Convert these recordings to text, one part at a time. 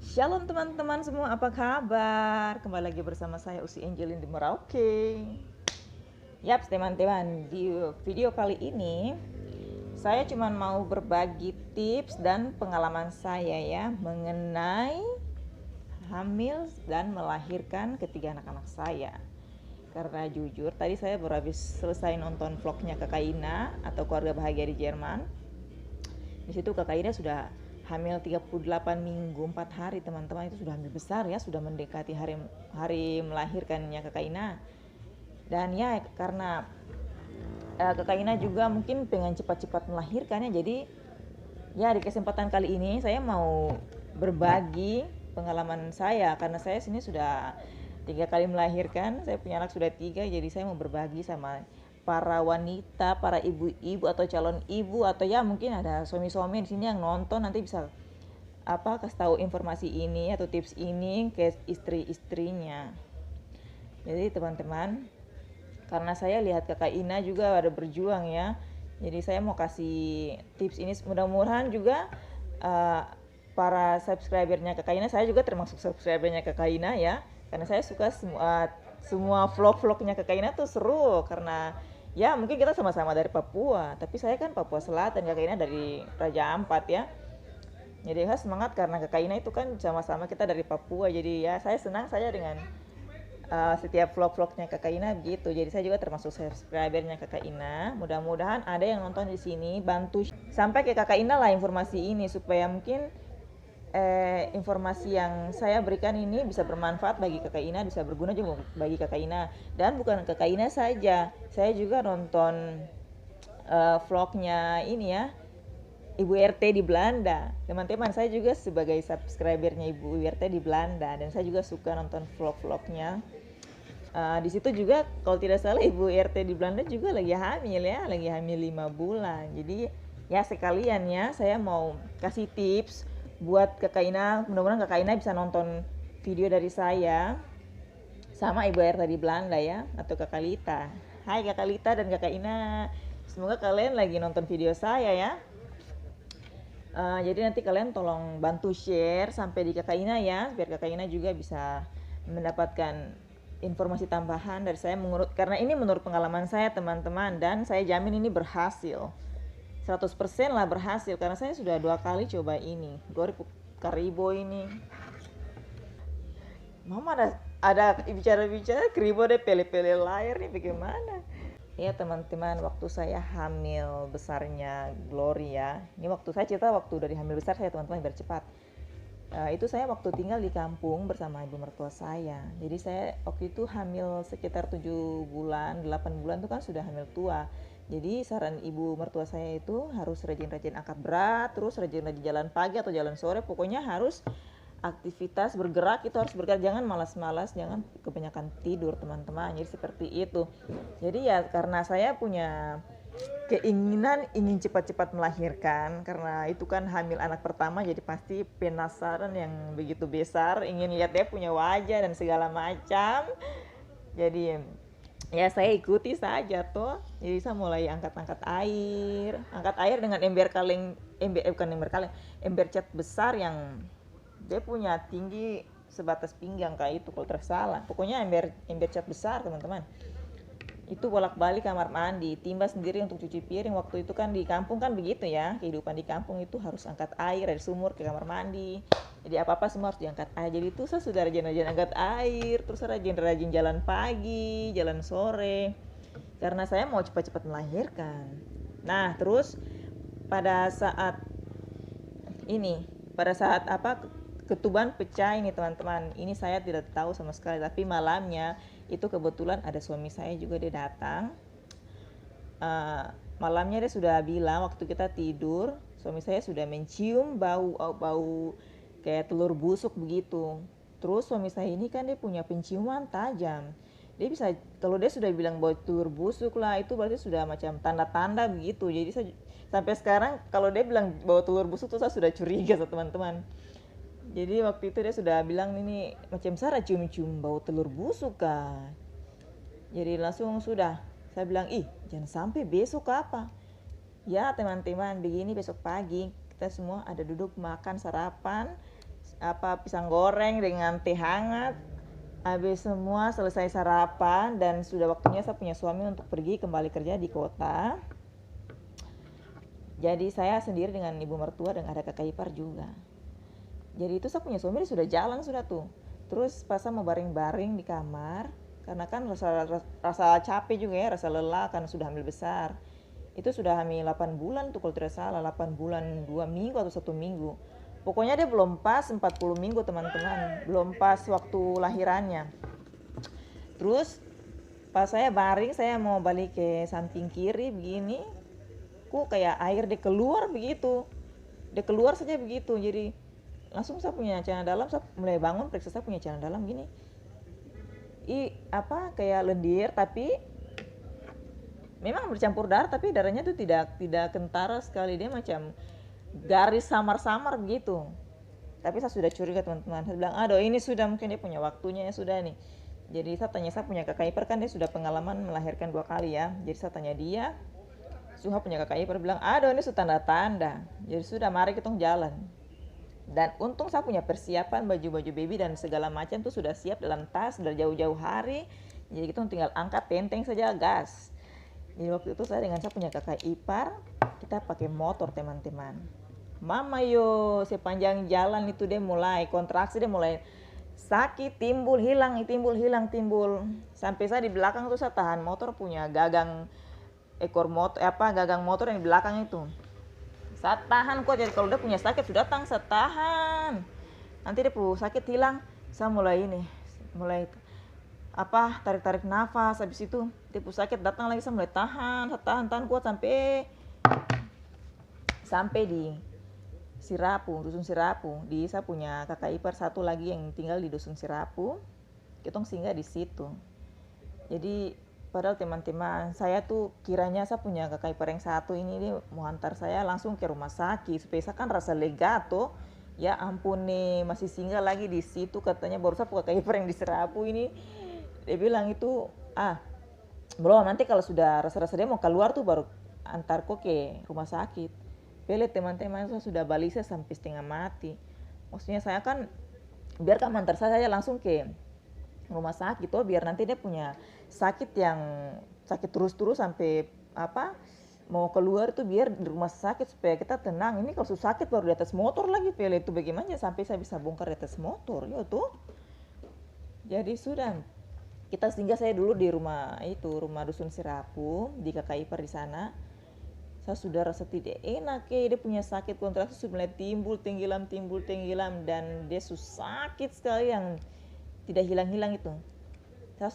Shalom teman-teman semua, apa kabar? Kembali lagi bersama saya Usi Angelin di Merauke. Yap teman-teman, di video kali ini saya cuma mau berbagi tips dan pengalaman saya ya mengenai hamil dan melahirkan ketiga anak-anak saya. Karena jujur tadi saya baru habis selesai nonton vlognya Kakak Ina atau Keluarga Bahagia di Jerman. Di situ Kakak Ina sudah hamil 38 minggu 4 hari teman-teman, itu sudah hamil besar ya, sudah mendekati hari melahirkannya Kakak Ina. Dan ya karena Kakak Ina juga mungkin pengen cepat-cepat melahirkannya, jadi ya di kesempatan kali ini saya mau berbagi pengalaman saya karena saya sini sudah 3 kali melahirkan, saya punya anak sudah 3, jadi saya mau berbagi sama para wanita, para ibu-ibu atau calon ibu atau ya mungkin ada suami-suami di sini yang nonton nanti bisa kasih tahu informasi ini atau tips ini ke istri-istrinya. Jadi teman-teman, karena saya lihat Kakak Ina juga ada berjuang ya, jadi saya mau kasih tips ini, mudah-mudahan juga para subscribernya Kakak Ina, saya juga termasuk subscribernya Kakak Ina ya, karena saya suka semua vlog-vlognya Kakak Ina tuh seru, karena ya mungkin kita sama-sama dari Papua, tapi saya kan Papua Selatan, Kakak Ina dari Raja Ampat ya. Jadi saya semangat karena Kakak Ina itu kan sama-sama kita dari Papua, jadi ya saya senang saya dengan setiap vlog-vlognya Kakak Ina gitu. Jadi saya juga termasuk subscribernya Kakak Ina. Mudah-mudahan ada yang nonton di sini bantu sampai ke Kakak Ina lah informasi ini, supaya mungkin informasi yang saya berikan ini bisa bermanfaat bagi Kakak Ina, bisa berguna juga bagi Kakak Ina. Dan bukan Kakak Ina saja, saya juga nonton vlognya ini ya, Ibu RT di Belanda. Teman-teman, saya juga sebagai subscribernya Ibu RT di Belanda dan saya juga suka nonton vlog-vlognya. Di situ juga kalau tidak salah Ibu RT di Belanda juga lagi hamil ya, lagi hamil 5 bulan. Jadi ya sekalian ya saya mau kasih tips buat Kakak Ina, mudah-mudahan Kakak Ina bisa nonton video dari saya sama Ibu RT di Belanda ya, atau Kakak Lita. Hai Kakak Lita dan Kakak Ina, semoga kalian lagi nonton video saya ya. Jadi nanti kalian tolong bantu share sampai di Kakak Ina ya, biar Kakak Ina juga bisa mendapatkan informasi tambahan dari saya, karena ini menurut pengalaman saya teman-teman, dan saya jamin ini berhasil 100% lah berhasil, karena saya sudah 2 kali coba ini goreng karibo ini. Mama ada bicara-bicara keribo deh, pele-pele layar nih bagaimana ya teman-teman. Waktu saya hamil besarnya Gloria, ini waktu saya cerita waktu dari hamil besar saya teman-teman biar cepat. Itu saya waktu tinggal di kampung bersama ibu mertua saya. Jadi saya waktu itu hamil sekitar 7 bulan 8 bulan itu kan sudah hamil tua. Jadi saran ibu mertua saya itu harus rajin-rajin angkat berat, terus rajin-rajin jalan pagi atau jalan sore, pokoknya harus aktivitas bergerak, itu harus bergerak, jangan malas-malas, jangan kebanyakan tidur teman-teman. Jadi seperti itu. Jadi ya karena saya punya keinginan ingin cepat-cepat melahirkan, karena itu kan hamil anak pertama, jadi pasti penasaran yang begitu besar, ingin lihat dia punya wajah dan segala macam. Jadi ya saya ikuti saja tuh. Jadi saya mulai angkat air dengan ember cat besar yang dia punya tinggi sebatas pinggang kayak itu kalau tersalah, pokoknya ember cat besar teman-teman. Itu bolak-balik kamar mandi, timba sendiri untuk cuci piring. Waktu itu kan di kampung kan begitu ya, kehidupan di kampung itu harus angkat air dari sumur ke kamar mandi, jadi apa-apa semua harus diangkat air. Jadi itu saya sudah rajin-rajin angkat air, terus rajin-rajin jalan pagi, jalan sore, karena saya mau cepat-cepat melahirkan. Nah terus pada saat ketuban pecah ini teman-teman, ini saya tidak tahu sama sekali, tapi malamnya itu kebetulan ada suami saya juga, dia datang. Malamnya dia sudah bilang waktu kita tidur, suami saya sudah mencium bau kayak telur busuk begitu. Terus suami saya ini kan dia punya penciuman tajam, dia bisa, kalau dia sudah bilang bau telur busuk lah, itu berarti sudah macam tanda-tanda begitu. Jadi saya sampai sekarang kalau dia bilang bau telur busuk tuh saya sudah curiga teman-teman. Jadi waktu itu dia sudah bilang ini macam Sarah cium-cium bau telur busuk kan. Jadi langsung sudah saya bilang, jangan sampai besok apa. Ya teman-teman, begini besok pagi kita semua ada duduk makan sarapan, pisang goreng dengan teh hangat. Habis semua selesai sarapan dan sudah waktunya saya punya suami untuk pergi kembali kerja di kota. Jadi saya sendiri dengan ibu mertua dan ada kakak ipar juga. Jadi itu saya punya suami sudah jalan sudah tuh. Terus pas saya mau baring-baring di kamar, karena kan rasa capek juga ya, rasa lelah karena sudah hamil besar. Itu sudah hamil 8 bulan tuh kalau tidak salah, 8 bulan 2 minggu atau 1 minggu. Pokoknya dia belum pas 40 minggu teman-teman, belum pas waktu lahirannya. Terus pas saya baring, saya mau balik ke samping kiri begini, kok kayak air dia keluar begitu, dia keluar saja begitu. Jadi langsung saya punya celana dalam, saya mulai bangun periksa saya punya celana dalam gini, kayak lendir tapi memang bercampur darah, tapi darahnya tuh tidak kentara sekali, dia macam garis samar-samar begitu. Tapi saya sudah curiga teman-teman, saya bilang aduh ini sudah mungkin dia punya waktunya ya sudah nih. Jadi saya tanya, saya punya kakak ipar kan dia sudah pengalaman melahirkan 2 kali ya. Jadi saya tanya dia, Suha punya kakak ipar bilang, aduh ini sudah tanda-tanda. Jadi sudah mari kita jalan. Dan untung saya punya persiapan baju-baju baby dan segala macam tuh sudah siap dalam tas dari jauh-jauh hari. Jadi kita tinggal angkat tenteng saja gas. Jadi waktu itu saya dengan saya punya kakak ipar, kita pakai motor teman-teman. Mama yo, sepanjang jalan itu dia mulai kontraksi, dia mulai sakit, timbul hilang. Sampai saya di belakang tuh saya tahan motor punya gagang gagang motor yang di belakang itu. Saya tahan kok, jadi kalau dia punya sakit sudah datang saya tahan. Nanti dia punya sakit hilang, saya mulai tarik nafas. Habis itu dia punya sakit datang lagi, saya mulai tahan kuat sampai di dusun Sirapu. Saya punya kakak ipar satu lagi yang tinggal di dusun Sirapu. Kita singgah di situ. Jadi padahal teman-teman, saya tuh kiranya saya punya kakak ipar yang satu ini dia mau antar saya langsung ke rumah sakit supaya saya kan rasa lega tuh. Ya ampun nih, masih singgah lagi di situ, katanya baru saya kakak ipar yang di Serapu ini. Dia bilang itu, belum, nanti kalau sudah rasa-rasa dia mau keluar tuh baru antar kok ke rumah sakit. Pelet teman-teman, saya sudah balisa sampai setengah mati. Maksudnya saya kan biar kamu antar saya langsung ke rumah sakit tuh, biar nanti dia punya sakit yang sakit terus-terus sampai mau keluar tuh biar di rumah sakit supaya kita tenang. Ini kalau sakit baru di atas motor lagi, Pele itu bagaimana sampai saya bisa bongkar di atas motor ya tuh. Jadi sudah kita singgah saya dulu di rumah dusun Sirapu, di kakak ipar di sana. Saya sudah rasa tidak enak dia punya sakit kontraksi sudah mulai timbul tenggelam dan dia sakit sekali yang tidak hilang-hilang itu. Saya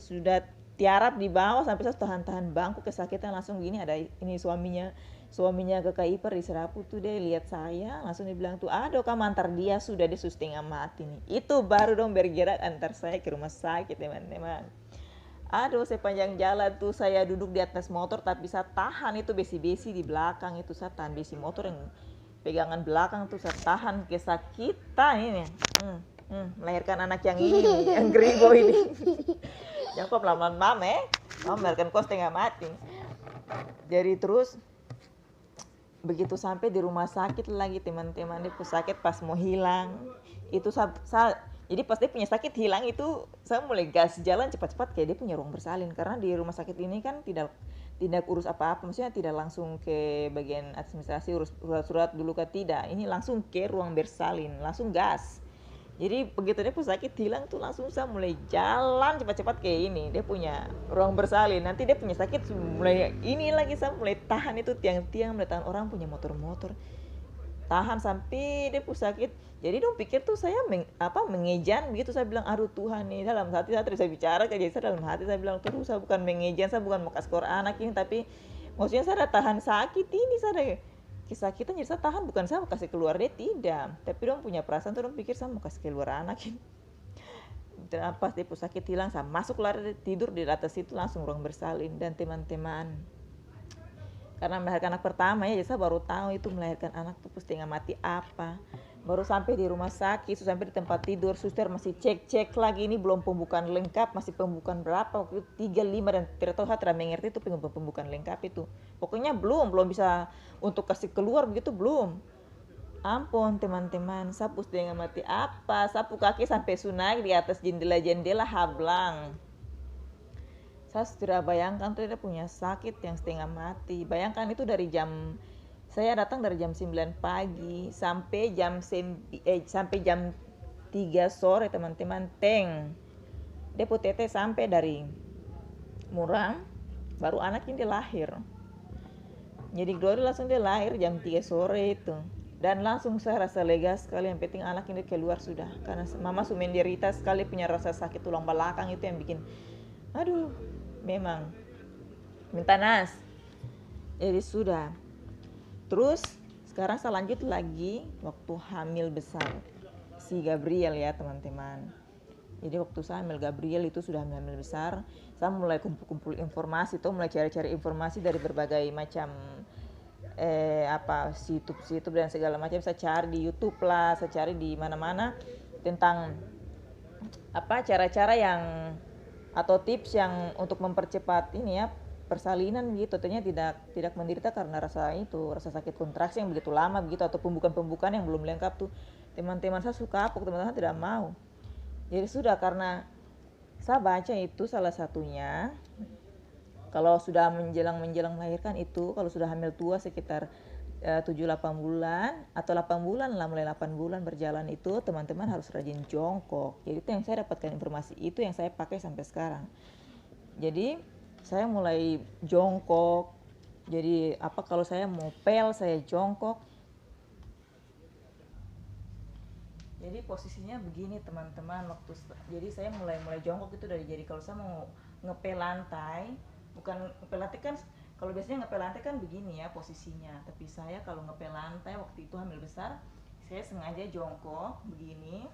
sudah tiarap di bawah sampai saya tahan bangku kesakitan, langsung gini ada ini suaminya kakak ipar di Serapu tuh, dia lihat saya langsung dia bilang tuh, aduh kamu antar dia sudah setengah mati nih. Itu baru dong bergerak antar saya ke rumah sakit teman-teman. Aduh sepanjang jalan tuh saya duduk di atas motor tapi saya tahan itu besi-besi di belakang itu, saya tahan besi motor yang pegangan belakang tuh saya tahan kesakitan ini. Melahirkan anak yang ini yang geribo ini. Yang kok pelan-pelan mama melahirkan kok setengah mati. Jadi terus begitu sampai di rumah sakit lagi teman-teman, dia sakit pas mau hilang itu jadi pas dia punya sakit hilang itu saya mulai gas jalan cepat-cepat kayak dia punya ruang bersalin, karena di rumah sakit ini kan tidak urus apa-apa, maksudnya tidak langsung ke bagian administrasi urus surat-surat dulu kan tidak, ini langsung ke ruang bersalin langsung gas. Jadi begitu dia punya sakit hilang tuh langsung saya mulai jalan cepat-cepat kayak ini, dia punya ruang bersalin. Nanti dia punya sakit mulai ini lagi, saya mulai tahan itu tiang-tiang, mulai tahan orang punya motor-motor, tahan sampai dia punya sakit. Jadi dong pikir tuh saya mengejan begitu. Saya bilang aduh Tuhan nih, dalam hati saya terus bicara ke saya, dalam hati saya bilang terus saya bukan mengejan, saya bukan mau kasih anak ini, tapi maksudnya saya tahan sakit ini, saya kesakitan jadi saya tahan, bukan saya mau kasih keluar dia tidak, tapi dong punya perasaan tuh dong pikir saya mau kasih keluar anak ini. Dan pas dia sakit hilang saya masuk lari tidur di atas itu langsung ruang bersalin. Dan teman-teman, karena melahirkan anak pertama ya, jadi saya baru tahu itu melahirkan anak tuh setengah mati apa. Baru sampai di rumah sakit, sampai di tempat tidur, suster masih cek lagi, ini belum pembukaan lengkap, masih pembukaan berapa waktu itu 35 dan tidak tahu, saya tidak mengerti itu pembukaan lengkap itu. Pokoknya belum bisa untuk kasih keluar begitu belum. Ampun teman-teman, sapu setengah mati apa? Sapu kaki sampai sunai di atas jendela-jendela hablang. Saya sudah bayangkan tuh dia punya sakit yang setengah mati. Bayangkan itu dari saya datang dari jam 9 pagi sampai sampai jam 3 sore teman-teman. Depo tete sampai dari Murang, baru anak ini lahir. Jadi Glory langsung dia lahir jam 3 sore itu. Dan langsung saya rasa lega sekali, yang penting anak ini keluar sudah. Karena mama sudah menderita sekali, punya rasa sakit tulang belakang itu yang bikin, aduh, memang minta nas. Jadi sudah. Terus sekarang saya lanjut lagi waktu hamil besar si Gabriel ya teman-teman. Jadi waktu saya hamil Gabriel itu sudah hamil besar, saya mulai kumpul-kumpul informasi tuh, mulai cari-cari informasi dari berbagai macam situs dan segala macam. Saya cari di YouTube lah, saya cari di mana-mana tentang cara-cara yang atau tips yang untuk mempercepat ini ya persalinan gitu, ternyata tidak menderita karena rasa sakit kontraksi yang begitu lama begitu, atau pembukaan yang belum lengkap tuh. Teman-teman saya suka teman-teman tidak mau. Jadi sudah, karena saya baca itu salah satunya kalau sudah menjelang melahirkan itu, kalau sudah hamil tua sekitar 7-8 bulan atau 8 bulan lah, mulai 8 bulan berjalan itu teman-teman harus rajin jongkok. Jadi itu yang saya dapatkan informasi, itu yang saya pakai sampai sekarang. Jadi saya mulai jongkok. Jadi kalau saya mau pel saya jongkok. Jadi posisinya begini teman-teman, jadi saya mulai jongkok itu dari, jadi kalau saya mau ngepel lantai, bukan ngepel lantai kan, kalau biasanya ngepel lantai kan begini ya posisinya, tapi saya kalau ngepel lantai waktu itu hamil besar, saya sengaja jongkok begini.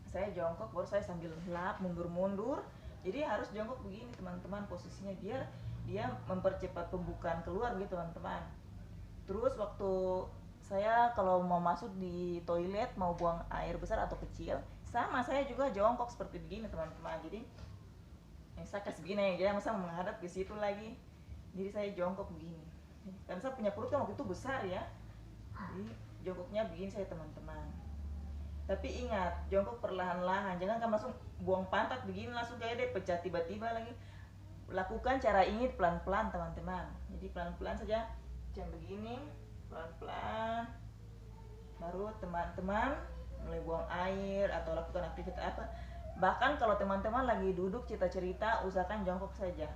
Saya jongkok baru saya sambil lap mundur-mundur. Jadi harus jongkok begini teman-teman posisinya, biar dia mempercepat pembukaan keluar gitu teman-teman. Terus waktu saya kalau mau masuk di toilet, mau buang air besar atau kecil, sama saya juga jongkok seperti begini teman-teman. Jadi saya kasih begini ya, masa menghadap ke situ lagi. Jadi saya jongkok begini. Karena saya punya perut kan waktu itu besar ya. Jadi jongkoknya begini saya teman-teman. Tapi ingat, jongkok perlahan-lahan, jangan kan langsung buang pantat begini langsung kayak deh pecah tiba-tiba lagi. Lakukan cara ini pelan-pelan teman-teman. Jadi pelan-pelan saja, macam begini, pelan-pelan. Baru teman-teman mulai buang air atau lakukan aktivitas apa. Bahkan kalau teman-teman lagi duduk cerita-cerita, usahakan jongkok saja.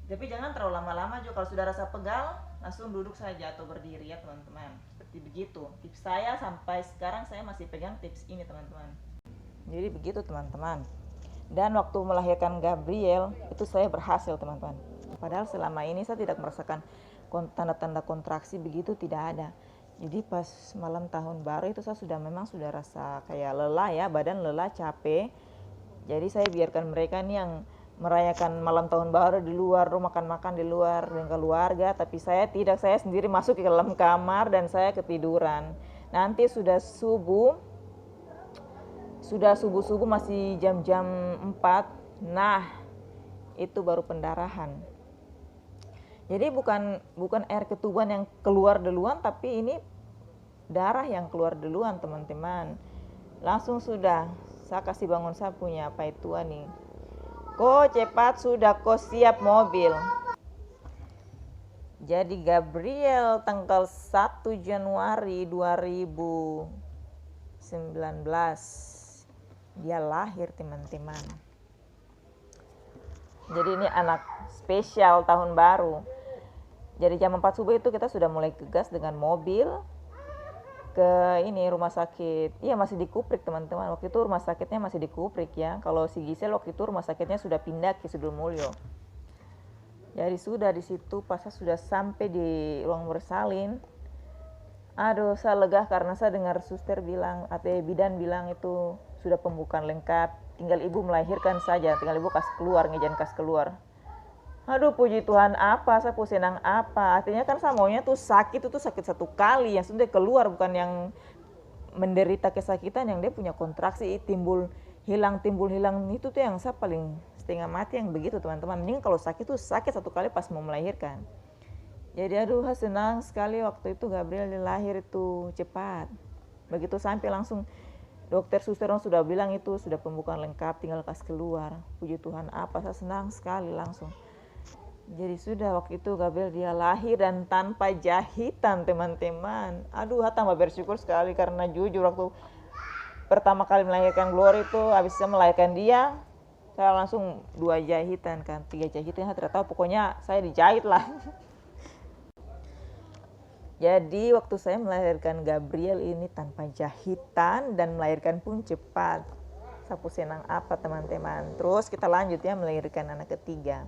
Tapi jangan terlalu lama-lama juga. Kalau sudah rasa pegal, langsung duduk saja atau berdiri ya teman-teman. Seperti begitu. Tips saya sampai sekarang saya masih pegang tips ini teman-teman. Jadi begitu teman-teman. Dan waktu melahirkan Gabriel itu saya berhasil teman-teman. Padahal selama ini saya tidak merasakan tanda-tanda kontraksi begitu, tidak ada. Jadi pas malam tahun baru itu saya memang sudah rasa kayak lelah ya, badan lelah, capek. Jadi saya biarkan mereka nih yang merayakan malam tahun baru di luar, makan-makan di luar dengan keluarga, tapi saya tidak, saya sendiri masuk ke dalam kamar dan saya ketiduran. Nanti sudah subuh masih jam-jam 4, nah itu baru pendarahan. Jadi bukan air ketuban yang keluar duluan, tapi ini darah yang keluar duluan teman-teman. Langsung sudah saya kasih bangun, saya punya paitua nih. Kok cepat sudah, kok siap mobil. Jadi Gabriel tanggal 1 Januari 2019 dia lahir teman-teman. Jadi ini anak spesial tahun baru. Jadi jam 4 subuh itu kita sudah mulai gegas dengan mobil ke ini rumah sakit. Iya masih di Kuprik teman-teman. Waktu itu rumah sakitnya masih di Kuprik ya. Kalau si Gisel waktu itu rumah sakitnya sudah pindah ke Sidulmulyo. Jadi sudah di situ pas saya sudah sampai di ruang bersalin. Aduh, saya lega karena saya dengar suster bilang, atau bidan bilang itu sudah pembukaan lengkap. Tinggal ibu melahirkan saja, tinggal ibu kasih keluar, ngejan kasih keluar. Aduh puji Tuhan, saya senang apa. Artinya kan saya maunya tuh sakit itu sakit satu kali, yang sudah keluar, bukan yang menderita kesakitan yang dia punya kontraksi timbul hilang itu tuh yang saya paling setengah mati yang begitu teman-teman. Mending kalau sakit tuh sakit satu kali pas mau melahirkan. Jadi aduh senang sekali waktu itu Gabriel lahir itu cepat. Begitu sampai langsung dokter suster sudah bilang itu sudah pembukaan lengkap, tinggal kasih keluar. Puji Tuhan, apa saya senang sekali langsung. Jadi sudah waktu itu Gabriel dia lahir dan tanpa jahitan teman-teman. Aduh tambah bersyukur sekali karena jujur waktu pertama kali melahirkan Glory itu habis saya melahirkan dia, saya langsung 2 jahitan kan, 3 jahitan, saya tidak tahu, pokoknya saya dijahit lah. Jadi waktu saya melahirkan Gabriel ini tanpa jahitan dan melahirkan pun cepat. Sapu senang apa teman-teman. Terus kita lanjut ya melahirkan anak ketiga.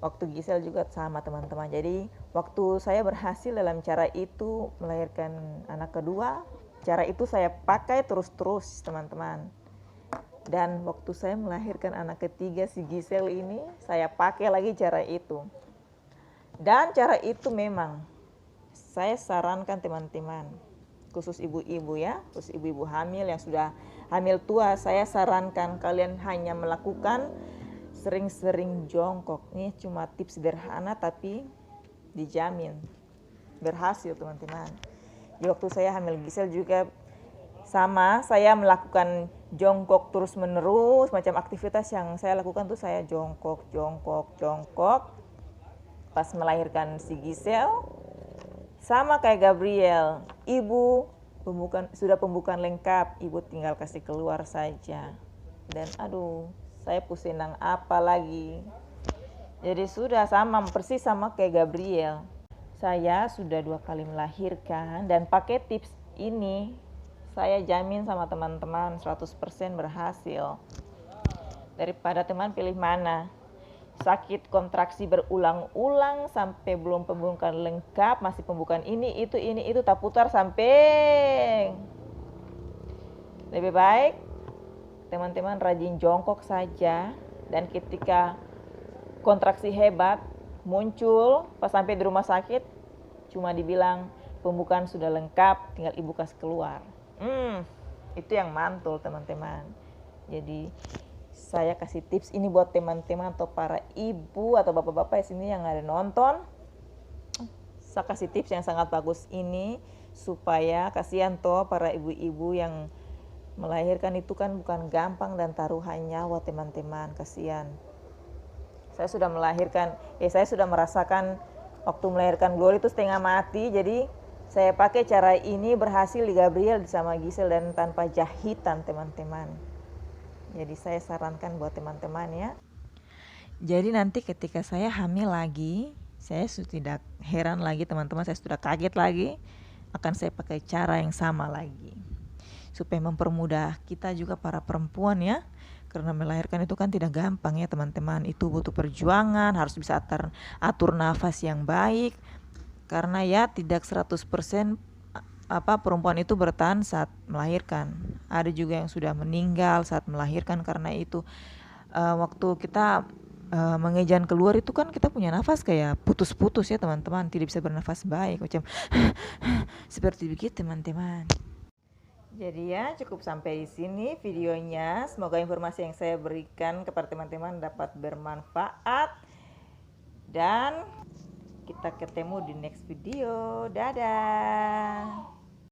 Waktu Giselle juga sama teman-teman. Jadi waktu saya berhasil dalam cara itu melahirkan anak kedua, cara itu saya pakai terus-terus teman-teman. Dan waktu saya melahirkan anak ketiga si Giselle ini, saya pakai lagi cara itu. Dan cara itu memang saya sarankan teman-teman, khusus ibu-ibu ya, khusus ibu-ibu hamil yang sudah hamil tua, saya sarankan kalian hanya melakukan sering-sering jongkok. Ini cuma tips sederhana tapi dijamin berhasil teman-teman. Di waktu saya hamil Giselle juga sama, saya melakukan jongkok terus menerus, macam aktivitas yang saya lakukan tuh saya jongkok. Pas melahirkan si Giselle sama kayak Gabriel, ibu sudah pembukaan lengkap, ibu tinggal kasih keluar saja. Dan aduh, saya pusenang apa lagi. Jadi sudah sama persis sama kayak Gabriel. Saya sudah 2 kali melahirkan dan pakai tips ini saya jamin sama teman-teman 100% berhasil. Daripada teman pilih mana? Sakit kontraksi berulang-ulang sampai belum pembukaan lengkap, masih pembukaan ini itu tak putar sampai. Lebih baik teman-teman rajin jongkok saja, dan ketika kontraksi hebat muncul pas sampai di rumah sakit cuma dibilang pembukaan sudah lengkap, tinggal ibu kasih keluar. Itu yang mantul teman-teman. Jadi saya kasih tips ini buat teman-teman atau para ibu atau bapak-bapak di sini yang ada nonton. Saya kasih tips yang sangat bagus ini supaya kasihan toh para ibu-ibu yang melahirkan itu kan bukan gampang dan taruhan nyawa teman-teman, kasihan. Saya sudah melahirkan, saya sudah merasakan waktu melahirkan Glory itu setengah mati, jadi saya pakai cara ini berhasil di Gabriel sama Giselle dan tanpa jahitan teman-teman. Jadi saya sarankan buat teman-teman ya. Jadi nanti ketika saya hamil lagi, saya sudah tidak heran lagi teman-teman, saya sudah kaget lagi, akan saya pakai cara yang sama lagi. Supaya mempermudah kita juga para perempuan ya. Karena melahirkan itu kan tidak gampang ya teman-teman, itu butuh perjuangan, harus bisa atur nafas yang baik. Karena ya tidak 100% perempuan itu bertahan saat melahirkan. Ada juga yang sudah meninggal saat melahirkan karena itu. Waktu kita mengejan keluar itu kan kita punya nafas kayak putus-putus ya teman-teman, tidak bisa bernafas baik macam seperti begitu teman-teman. Jadi ya cukup sampai di sini videonya. Semoga informasi yang saya berikan kepada teman-teman dapat bermanfaat dan kita ketemu di next video. Dadah.